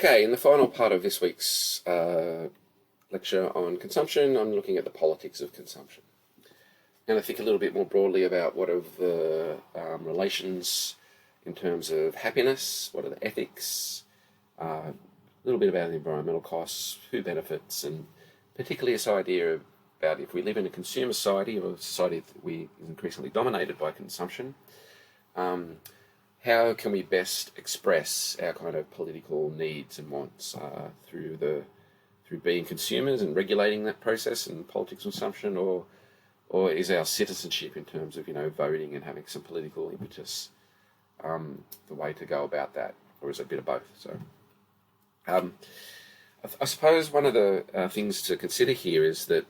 Okay, in the final part of this week's lecture on consumption, I'm looking at the politics of consumption. I'm going to think a little bit more broadly about what are the relations in terms of happiness, what are the ethics, a little bit about the environmental costs, who benefits, and particularly this idea about if we live in a consumer society or a society that is increasingly dominated by consumption, how can we best express our kind of political needs and wants through being consumers and regulating that process and politics of consumption, or is our citizenship in terms of voting and having some political impetus the way to go about that, or is it a bit of both? So, I suppose one of the things to consider here is that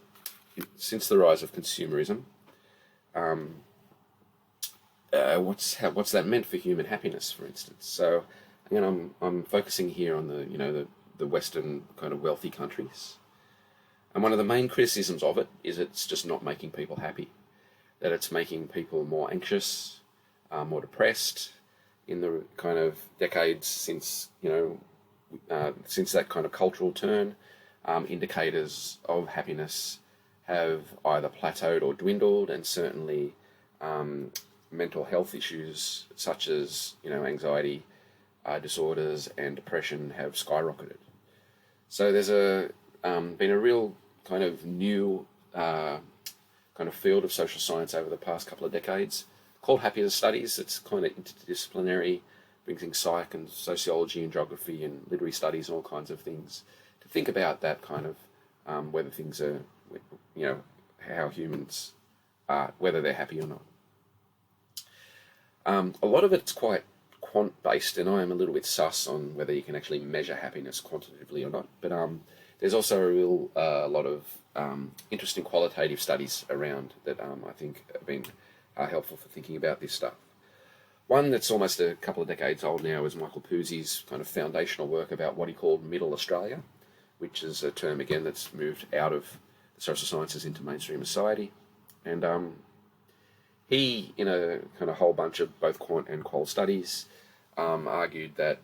since the rise of consumerism, what's that meant for human happiness, for instance? So, I'm focusing here on the Western kind of wealthy countries, and one of the main criticisms of it is it's just not making people happy, that it's making people more anxious, more depressed. In the kind of decades since that kind of cultural turn, indicators of happiness have either plateaued or dwindled, and certainly mental health issues such as anxiety disorders and depression have skyrocketed. So there's been a real kind of new kind of field of social science over the past couple of decades called happiness studies. It's kind of interdisciplinary, brings in psych and sociology and geography and literary studies and all kinds of things to think about that kind of whether things are, how humans are, whether they're happy or not. A lot of it's quite quant-based, and I am a little bit sus on whether you can actually measure happiness quantitatively or not. But there's also a lot of interesting qualitative studies around that I think have been helpful for thinking about this stuff. One that's almost a couple of decades old now is Michael Pusey's kind of foundational work about what he called Middle Australia, which is a term, again, that's moved out of the social sciences into mainstream society. And he, in a kind of whole bunch of both quant and qual studies, argued that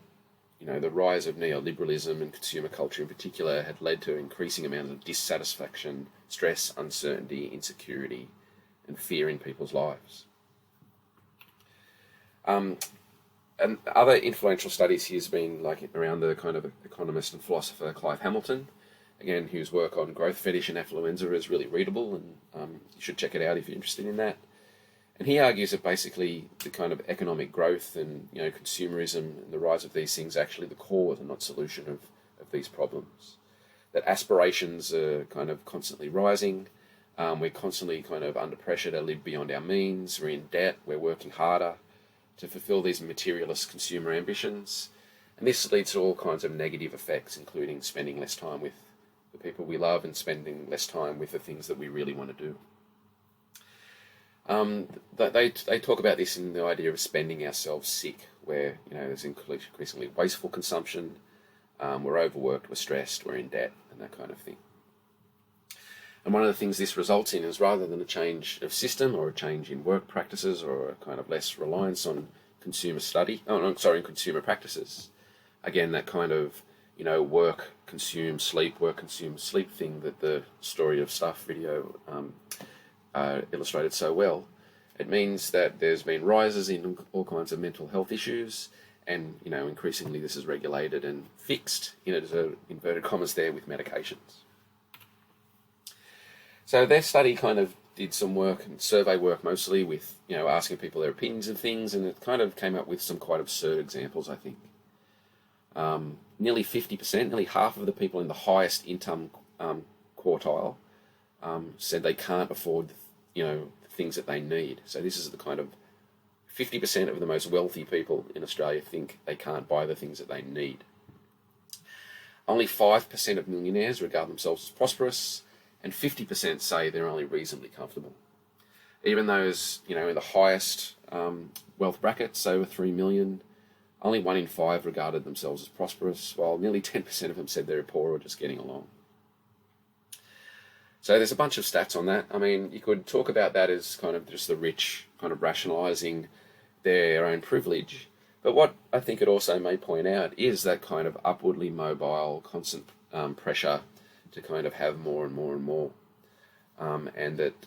the rise of neoliberalism and consumer culture in particular had led to increasing amounts of dissatisfaction, stress, uncertainty, insecurity, and fear in people's lives. And other influential studies here's been around the kind of economist and philosopher Clive Hamilton, again, whose work on growth fetish and affluenza is really readable, and you should check it out if you're interested in that. And he argues that basically the kind of economic growth and consumerism and the rise of these things are actually the cause and not solution of these problems. That aspirations are kind of constantly rising. We're constantly kind of under pressure to live beyond our means. We're in debt. We're working harder to fulfill these materialist consumer ambitions. And this leads to all kinds of negative effects, including spending less time with the people we love and spending less time with the things that we really want to do. They talk about this in the idea of spending ourselves sick, where there's increasingly wasteful consumption, we're overworked, we're stressed, we're in debt, and that kind of thing. And one of the things this results in is, rather than a change of system or a change in work practices or a kind of less reliance on consumer practices, again, that kind of work, consume, sleep thing that the Story of Stuff video illustrated so well. It means that there's been rises in all kinds of mental health issues, and increasingly this is regulated and fixed, there's inverted commas there, with medications. So their study kind of did some work, and survey work mostly, with asking people their opinions of things, and it kind of came up with some quite absurd examples, I think. Nearly 50%, nearly half of the people in the highest income quartile said they can't afford the things that they need. So this is the kind of 50% of the most wealthy people in Australia think they can't buy the things that they need. Only 5% of millionaires regard themselves as prosperous, and 50% say they're only reasonably comfortable. Even those, in the highest wealth brackets, over 3 million, only 1 in 5 regarded themselves as prosperous, while nearly 10% of them said they're poor or just getting along. So there's a bunch of stats on that. I mean, you could talk about that as kind of just the rich kind of rationalising their own privilege, But what I think it also may point out is that kind of upwardly mobile, constant pressure to kind of have more and more and more, and that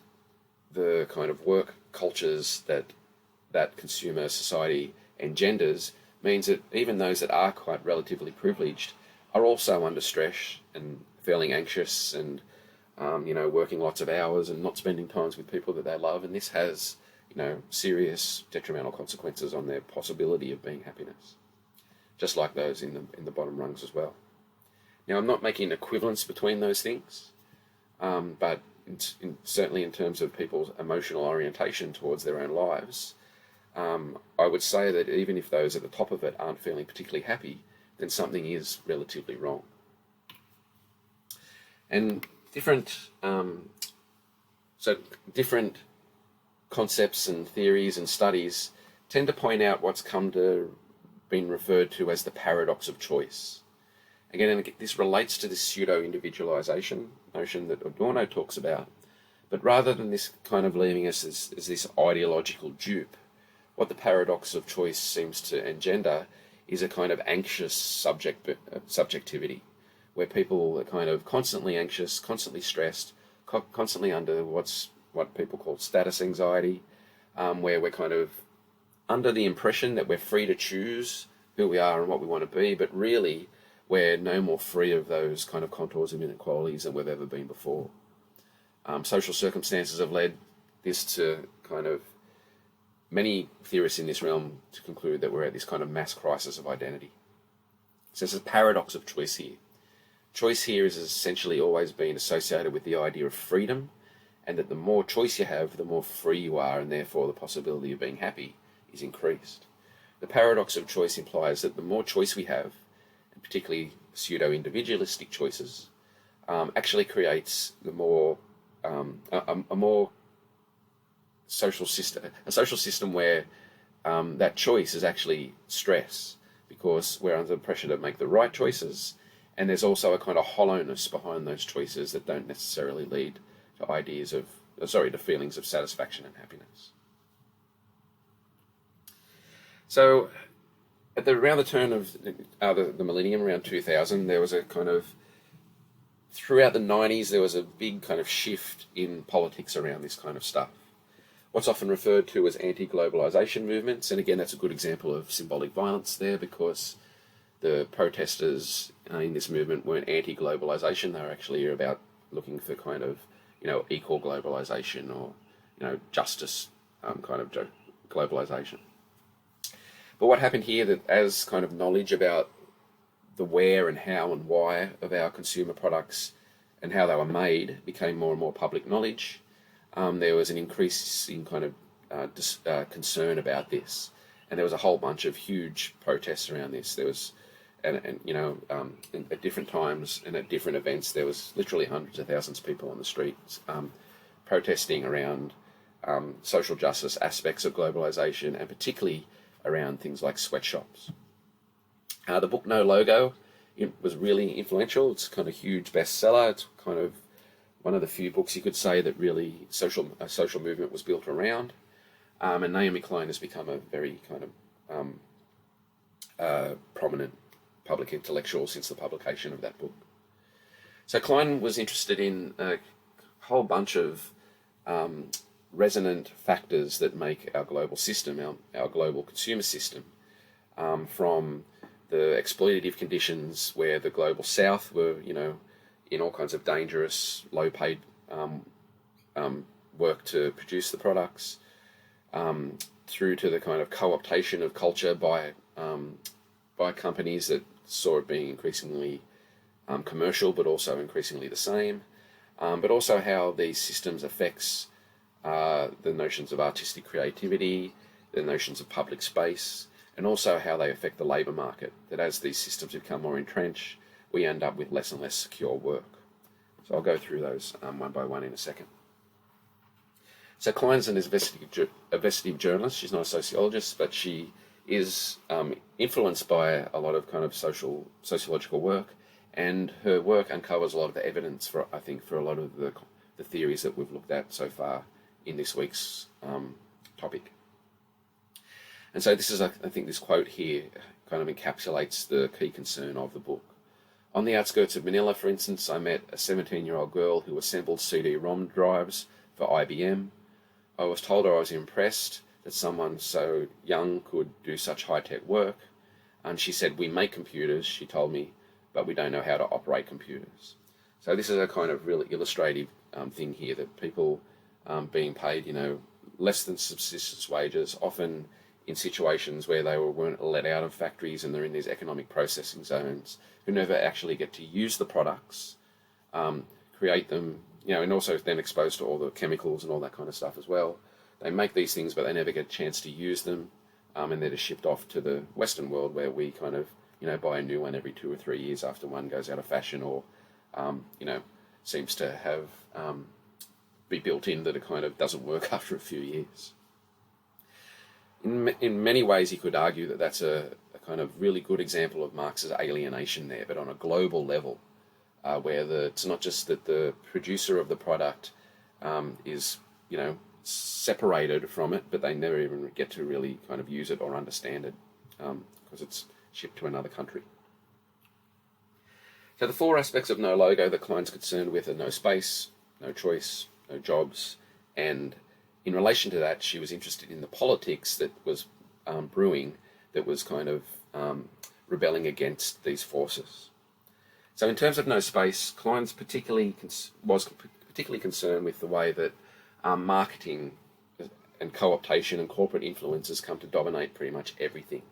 the kind of work cultures that consumer society engenders means that even those that are quite relatively privileged are also under stress and feeling anxious and working lots of hours and not spending times with people that they love, and this has serious detrimental consequences on their possibility of being happiness, just like those in the bottom rungs as well. Now, I'm not making an equivalence between those things, but certainly in terms of people's emotional orientation towards their own lives, I would say that even if those at the top of it aren't feeling particularly happy, then something is relatively wrong. And different concepts and theories and studies tend to point out what's come to been referred to as the paradox of choice. Again, this relates to this pseudo-individualization notion that Adorno talks about, but rather than this kind of leaving us as this ideological dupe, what the paradox of choice seems to engender is a kind of anxious subjectivity, where people are kind of constantly anxious, constantly stressed, constantly under what people call status anxiety, where we're kind of under the impression that we're free to choose who we are and what we want to be, but really we're no more free of those kind of contours of inequalities than we've ever been before. Social circumstances have led this to kind of many theorists in this realm to conclude that we're at this kind of mass crisis of identity. So there's a paradox of choice here. Choice here is essentially always been associated with the idea of freedom, and that the more choice you have, the more free you are, and therefore the possibility of being happy is increased. The paradox of choice implies that the more choice we have, and particularly pseudo-individualistic choices, actually creates the more a more social system where that choice is actually stress, because we're under pressure to make the right choices, and there's also a kind of hollowness behind those choices that don't necessarily lead to feelings of satisfaction and happiness. So, around the turn of the millennium, around 2000, there was a kind of, throughout the 90s, there was a big kind of shift in politics around this kind of stuff. What's often referred to as anti-globalization movements, and again, that's a good example of symbolic violence there, because the protesters in this movement weren't anti-globalization; they were actually about looking for kind of equal globalization or justice kind of globalization. But what happened here, that as kind of knowledge about the where and how and why of our consumer products and how they were made became more and more public knowledge, there was an increase in kind of concern about this, and there was a whole bunch of huge protests around this. There was, at different times and at different events, there was literally hundreds of thousands of people on the streets protesting around social justice aspects of globalization, and particularly around things like sweatshops. The book No Logo, it was really influential. It's kind of a huge bestseller. It's kind of one of the few books you could say that really a social movement was built around. And Naomi Klein has become a very kind of prominent public intellectual since the publication of that book. So Klein was interested in a whole bunch of resonant factors that make our global system, our global consumer system, from the exploitative conditions where the global south were, in all kinds of dangerous, low-paid work to produce the products, through to the kind of co-optation of culture by companies that saw it being increasingly commercial, but also increasingly the same, but also how these systems affects the notions of artistic creativity, the notions of public space, and also how they affect the labour market, that as these systems become more entrenched, we end up with less and less secure work. So I'll go through those one by one in a second. So Klein's an investigative journalist. She's not a sociologist, but she is influenced by a lot of kind of sociological work, and her work uncovers a lot of the evidence for a lot of the theories that we've looked at so far in this week's topic. And so this is, I think this quote here kind of encapsulates the key concern of the book. On the outskirts of Manila, for instance, I met a 17-year-old girl who assembled CD-ROM drives for IBM. I was told I was impressed that someone so young could do such high-tech work. And she said, we make computers, she told me, but we don't know how to operate computers. So this is a kind of really illustrative thing here, that people being paid, less than subsistence wages, often in situations where they weren't let out of factories and they're in these economic processing zones, who never actually get to use the products, create them, and also then exposed to all the chemicals and all that kind of stuff as well. They make these things, but they never get a chance to use them, and they're just shipped off to the Western world, where we kind of, buy a new one every 2 or 3 years after one goes out of fashion, or, seems to have be built in that it kind of doesn't work after a few years. In many ways, you could argue that that's a kind of really good example of Marx's alienation there, but on a global level, where it's not just that the producer of the product is, separated from it, but they never even get to really kind of use it or understand it, because it's shipped to another country. So the 4 aspects of no logo that Klein's concerned with are no space, no choice, no jobs, and in relation to that, she was interested in the politics that was brewing, that was kind of rebelling against these forces. So in terms of no space, Klein's was particularly concerned with the way that marketing and co-optation and corporate influences come to dominate pretty much everything.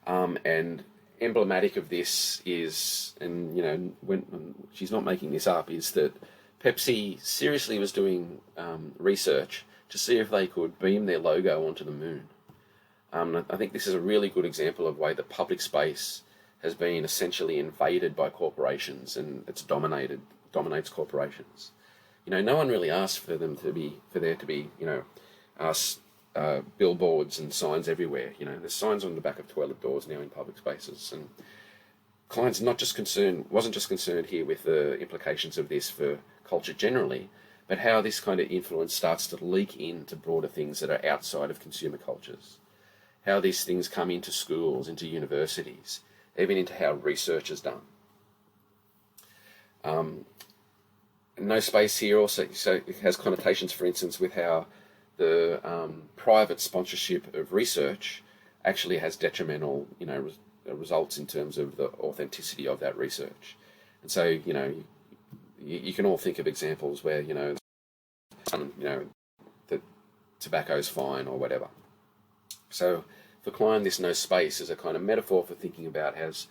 And emblematic of this is, and when she's not making this up, is that Pepsi seriously was doing research to see if they could beam their logo onto the moon. I think this is a really good example of the way that public space has been essentially invaded by corporations, and it's dominates corporations. No one really asked for there to be billboards and signs everywhere. There's signs on the back of toilet doors now in public spaces, and Klein's wasn't just concerned here with the implications of this for culture generally, but how this kind of influence starts to leak into broader things that are outside of consumer cultures. How these things come into schools, into universities, even into how research is done. No space here also, so it has connotations, for instance, with how the private sponsorship of research actually has detrimental, results in terms of the authenticity of that research. And so, you can all think of examples where, that tobacco's fine or whatever. So for Klein, this no space is a kind of metaphor for thinking about as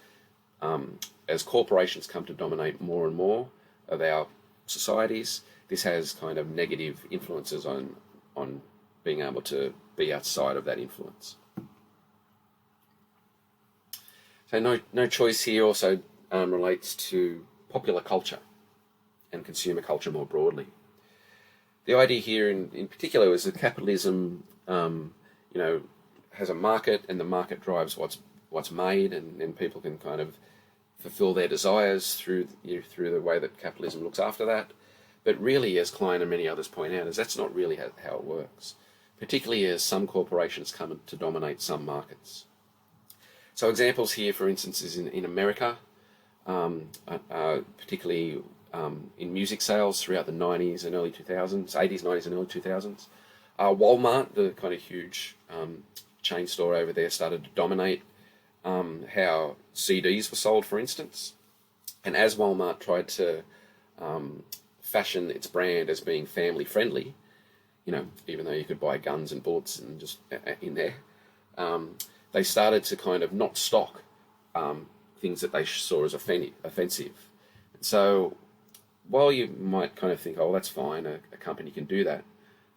corporations come to dominate more and more of our societies, this has kind of negative influences on being able to be outside of that influence. So no choice here also relates to popular culture and consumer culture more broadly. The idea here in particular is that capitalism, has a market, and the market drives what's made, and people can kind of fulfill their desires through the way that capitalism looks after that. But really, as Klein and many others point out, is that's not really how it works, particularly as some corporations come to dominate some markets. So examples here, for instance, is in America, particularly in music sales throughout the 90s and early 2000s, 80s, 90s and early 2000s. Walmart, the kind of huge chain store over there, started to dominate how CDs were sold, for instance. And as Walmart tried to fashion its brand as being family friendly, even though you could buy guns and bullets and just in there, they started to kind of not stock things that they saw as offensive. And so while you might kind of think, oh, that's fine, a company can do that,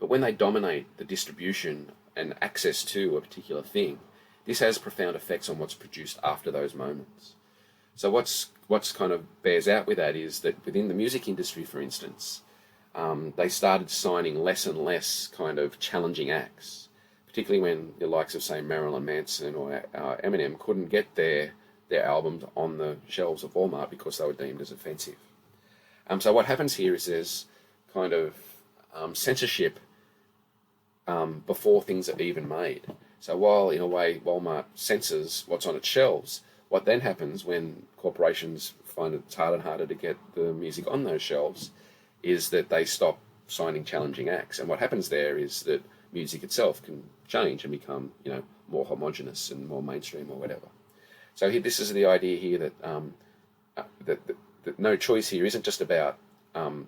but when they dominate the distribution and access to a particular thing, this has profound effects on what's produced after those moments. So what's kind of bears out with that is that within the music industry, for instance, they started signing less and less kind of challenging acts, particularly when the likes of, say, Marilyn Manson or Eminem couldn't get their albums on the shelves of Walmart because they were deemed as offensive. So what happens here is there's kind of censorship before things are even made. So while in a way Walmart censors what's on its shelves, what then happens when corporations find it's harder and harder to get the music on those shelves is that they stop signing challenging acts. And what happens there is that music itself can change and become, more homogenous and more mainstream or whatever. So this is the idea here that no choice here isn't just about the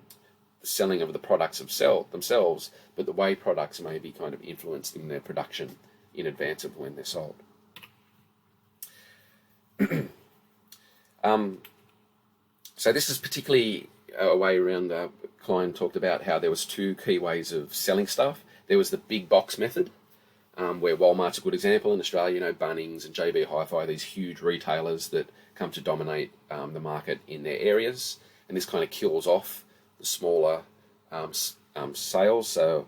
selling of the products themselves, but the way products may be kind of influenced in their production in advance of when they're sold. So this is particularly a way around. Klein talked about how there was two key ways of selling stuff. There was the big box method, where Walmart's a good example in Australia. Bunnings and JB Hi-Fi, these huge retailers that come to dominate the market in their areas, and this kind of kills off the smaller sales. So,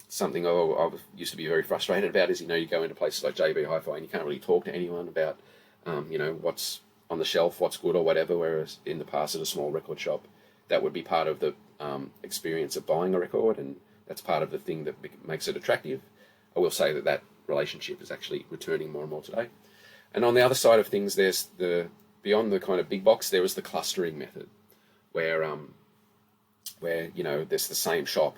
something I used to be very frustrated about is, you go into places like JB Hi-Fi and you can't really talk to anyone about, what's on the shelf, what's good or whatever, whereas in the past at a small record shop, that would be part of the experience of buying a record, and that's part of the thing that makes it attractive. I will say that relationship is actually returning more and more today. And on the other side of things, there's beyond the kind of big box, there was the clustering method, where there's the same shop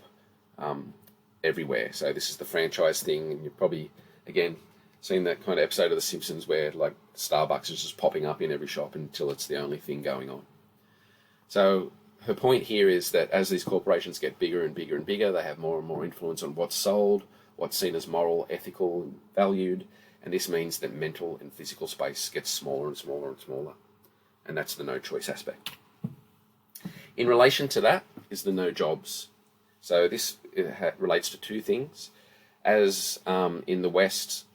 everywhere. So this is the franchise thing, and you've probably again seen that kind of episode of The Simpsons where like Starbucks is just popping up in every shop until it's the only thing going on. So her point here is that as these corporations get bigger and bigger and bigger, they have more and more influence on what's sold, what's seen as moral, ethical, and valued, and this means that mental and physical space gets smaller and smaller and smaller, and that's the no choice aspect. In relation to that is the no jobs. So this relates to two things. As in the West,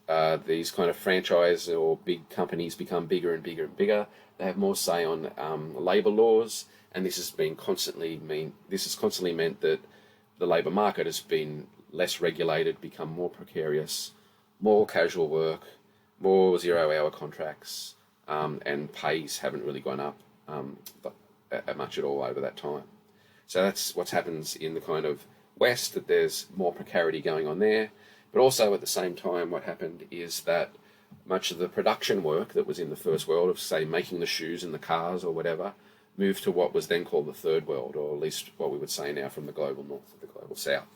these kind of franchise or big companies become bigger and bigger and bigger, they have more say on labour laws, and this has constantly meant that the labour market has been less regulated, become more precarious, more casual work, more zero-hour contracts, and pays haven't really gone up much at all over that time. So that's what happens in the kind of West, that there's more precarity going on there. But also at the same time, what happened is that much of the production work that was in the first world of, say, making the shoes and the cars or whatever, moved to what was then called the third world, or at least what we would say now from the global north or the global south.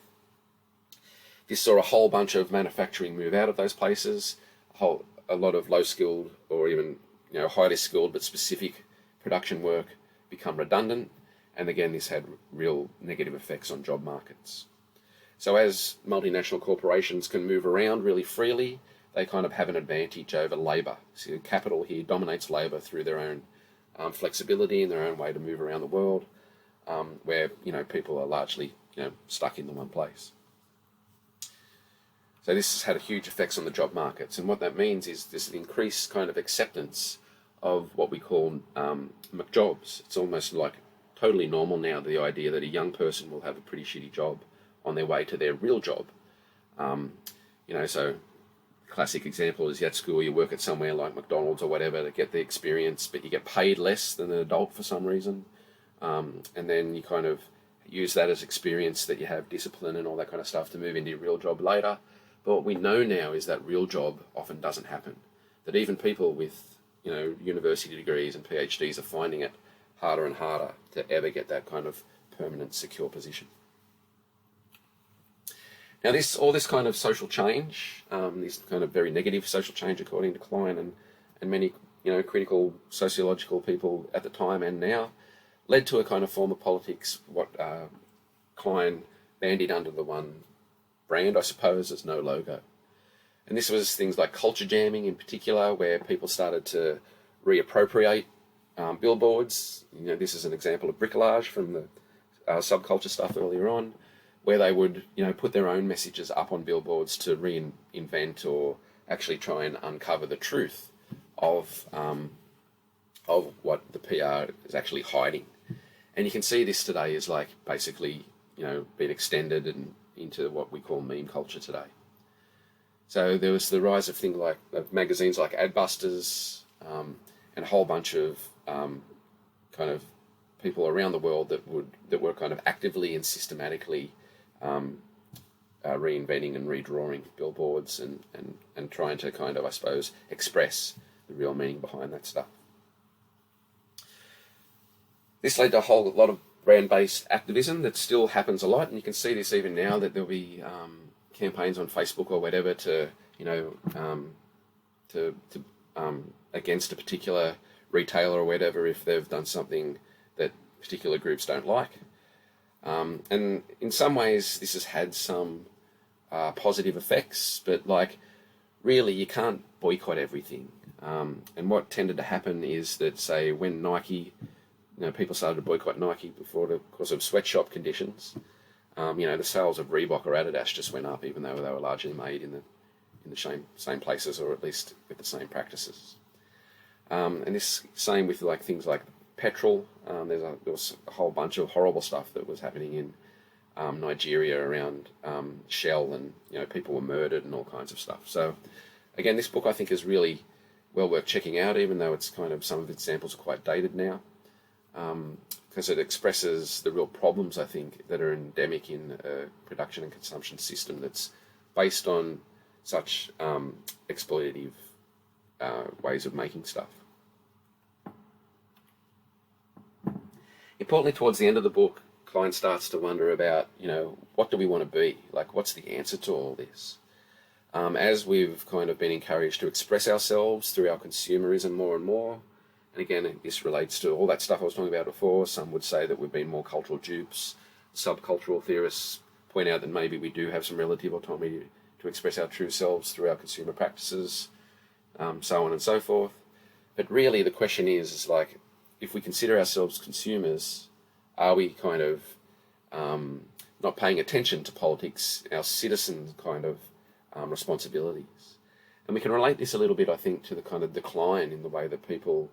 This saw a whole bunch of manufacturing move out of those places, a lot of low-skilled or even highly skilled but specific production work become redundant, and again this had real negative effects on job markets. So as multinational corporations can move around really freely, they kind of have an advantage over labour. So capital here dominates labour through their own flexibility and their own way to move around the world, where people are largely stuck in the one place. So this has had huge effects on the job markets, and what that means is this increased kind of acceptance of what we call McJobs. It's almost like totally normal now, the idea that a young person will have a pretty shitty job on their way to their real job. So classic example is at school, you work at somewhere like McDonald's or whatever to get the experience, but you get paid less than an adult for some reason. And then you kind of use that as experience, that you have discipline and all that kind of stuff to move into your real job later. But what we know now is that real job often doesn't happen. That even people with university degrees and PhDs are finding it harder and harder to ever get that kind of permanent, secure position. Now, all this kind of social change, this kind of very negative social change, according to Klein and many critical sociological people at the time and now, led to a kind of form of politics, what Klein bandied under the one brand, I suppose, as no logo. And this was things like culture jamming in particular, where people started to reappropriate billboards. This is an example of bricolage from the subculture stuff earlier on, where they would put their own messages up on billboards to reinvent or actually try and uncover the truth of what the PR is actually hiding. And you can see this today is like basically been extended and into what we call meme culture today. So there was the rise of things like magazines like Adbusters, and a whole bunch of kind of people around the world that were kind of actively and systematically reinventing and redrawing billboards and trying to kind of, I suppose, express the real meaning behind that stuff. This led to a whole lot of brand-based activism that still happens a lot, and you can see this even now, that there'll be campaigns on Facebook or whatever to, against a particular retailer or whatever if they've done something that particular groups don't like. And in some ways this has had some positive effects, but like really you can't boycott everything. And what tended to happen is that, say, when Nike, people started to boycott Nike because of sweatshop conditions, the sales of Reebok or Adidas just went up, even though they were largely made in the same places, or at least with the same practices. And this same with like things like petrol. There was a whole bunch of horrible stuff that was happening in Nigeria around Shell, and people were murdered and all kinds of stuff. So again, this book I think is really well worth checking out, even though it's kind of, some of its samples are quite dated now, because it expresses the real problems I think that are endemic in a production and consumption system that's based on such exploitative ways of making stuff. Importantly, towards the end of the book, Klein starts to wonder about, what do we want to be? Like, what's the answer to all this? As we've kind of been encouraged to express ourselves through our consumerism more and more, and again, this relates to all that stuff I was talking about before. Some would say that we've been more cultural dupes. Subcultural theorists point out that maybe we do have some relative autonomy to express our true selves through our consumer practices, so on and so forth. But really the question is like, if we consider ourselves consumers, are we kind of not paying attention to politics, our citizen kind of responsibilities? And we can relate this a little bit, I think, to the kind of decline in the way that people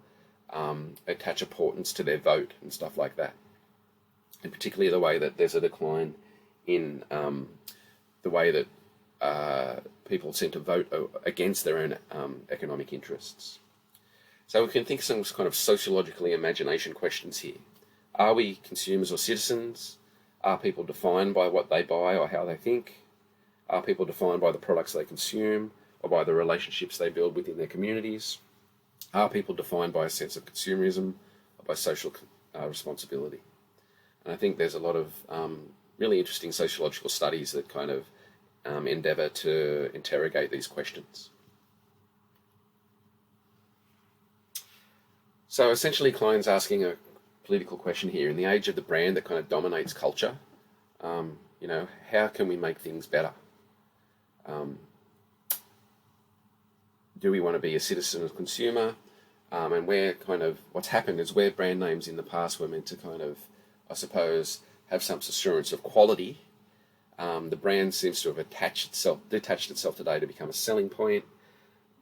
attach importance to their vote and stuff like that. And particularly the way that there's a decline in the way that people seem to vote against their own economic interests. So we can think of some kind of sociologically imagination questions here. Are we consumers or citizens? Are people defined by what they buy or how they think? Are people defined by the products they consume or by the relationships they build within their communities? Are people defined by a sense of consumerism or by social responsibility? And I think there's a lot of really interesting sociological studies that kind of endeavour to interrogate these questions. So essentially Klein's asking a political question here. In the age of the brand that kind of dominates culture, how can we make things better? Do we want to be a citizen or consumer? And what's happened is where brand names in the past were meant to kind of, I suppose, have some assurance of quality, the brand seems to have detached itself today to become a selling point.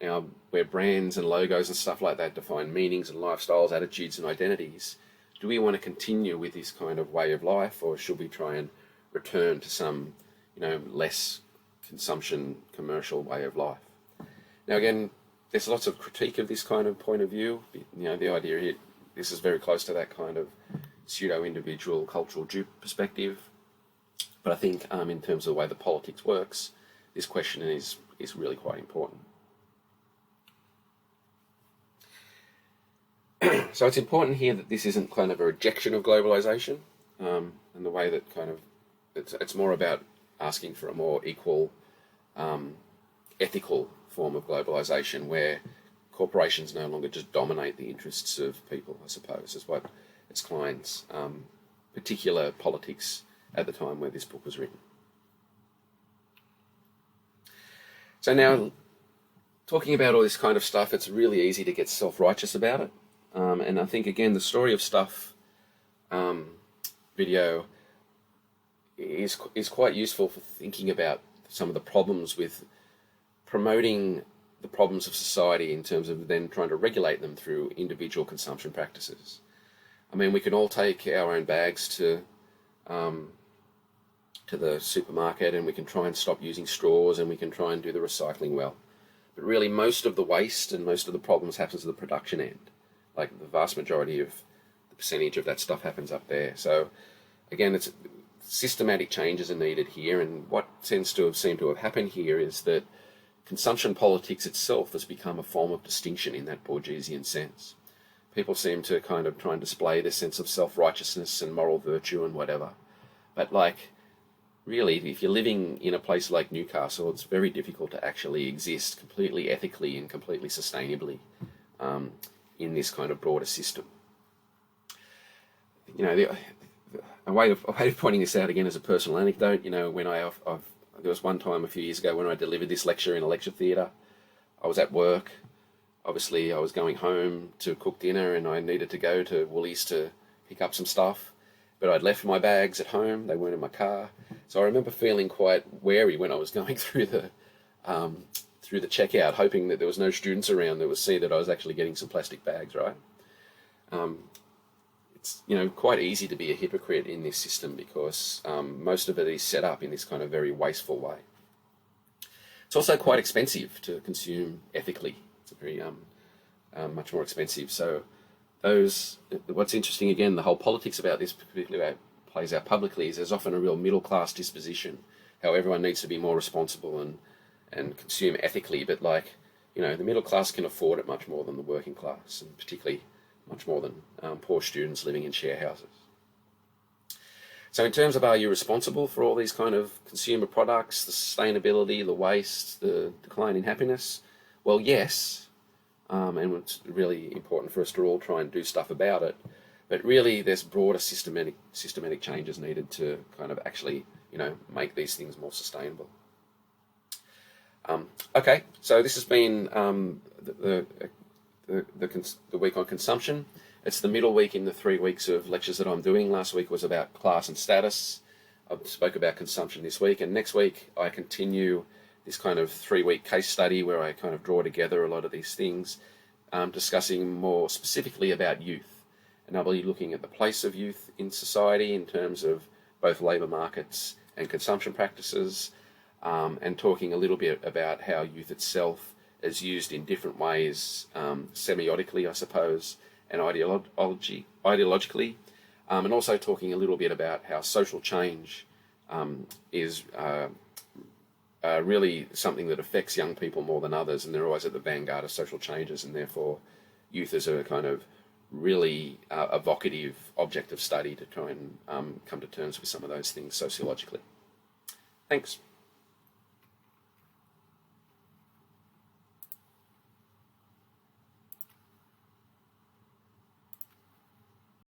Now, where brands and logos and stuff like that define meanings and lifestyles, attitudes and identities, do we want to continue with this kind of way of life, or should we try and return to some, less consumption, commercial way of life? Now, again, there's lots of critique of this kind of point of view. The idea here, this is very close to that kind of pseudo-individual cultural dupe perspective. But I think in terms of the way the politics works, this question is really quite important. So it's important here that this isn't kind of a rejection of globalization, and the way that kind of it's more about asking for a more equal, ethical form of globalization, where corporations no longer just dominate the interests of people, I suppose, is what it's Klein's particular politics at the time where this book was written. So now, talking about all this kind of stuff, it's really easy to get self-righteous about it. And I think, again, the Story of Stuff video is quite useful for thinking about some of the problems with promoting the problems of society in terms of then trying to regulate them through individual consumption practices. I mean, we can all take our own bags to the supermarket, and we can try and stop using straws, and we can try and do the recycling well. But really, most of the waste and most of the problems happens at the production end. Like the vast majority of the percentage of that stuff happens up there. So again, systematic changes are needed here, and what tends to have seemed to have happened here is that consumption politics itself has become a form of distinction in that Borgesian sense. People seem to kind of try and display their sense of self-righteousness and moral virtue and whatever. But like, really, if you're living in a place like Newcastle, it's very difficult to actually exist completely ethically and completely sustainably in this kind of broader system. You know, a way of pointing this out again as a personal anecdote, you know, when there was one time a few years ago when I delivered this lecture in a lecture theatre. I was at work. Obviously, I was going home to cook dinner and I needed to go to Woolies to pick up some stuff. But I'd left my bags at home. They weren't in my car. So I remember feeling quite wary when I was going through the checkout, hoping that there was no students around that would see that I was actually getting some plastic bags, right? It's, you know, quite easy to be a hypocrite in this system because most of it is set up in this kind of very wasteful way. It's also quite expensive to consume ethically. It's a very much more expensive. So what's interesting again, the whole politics about this, particularly how it plays out publicly, is there's often a real middle class disposition, how everyone needs to be more responsible and consume ethically, but like, you know, the middle class can afford it much more than the working class, and particularly much more than poor students living in share houses. So in terms of are you responsible for all these kind of consumer products, the sustainability, the waste, the decline in happiness? Well, yes, and it's really important for us to all try and do stuff about it, but really there's broader systematic changes needed to kind of actually, you know, make these things more sustainable. Okay, so this has been the week on consumption. It's the middle week in the 3 weeks of lectures that I'm doing. Last week was about class and status. I spoke about consumption this week, and next week I continue this kind of 3-week case study where I kind of draw together a lot of these things, discussing more specifically about youth. And I'll be looking at the place of youth in society in terms of both labour markets and consumption practices, and talking a little bit about how youth itself is used in different ways, semiotically, I suppose, and ideologically, and also talking a little bit about how social change is really something that affects young people more than others, and they're always at the vanguard of social changes, and therefore youth is a kind of really evocative object of study to try and come to terms with some of those things sociologically. Thanks.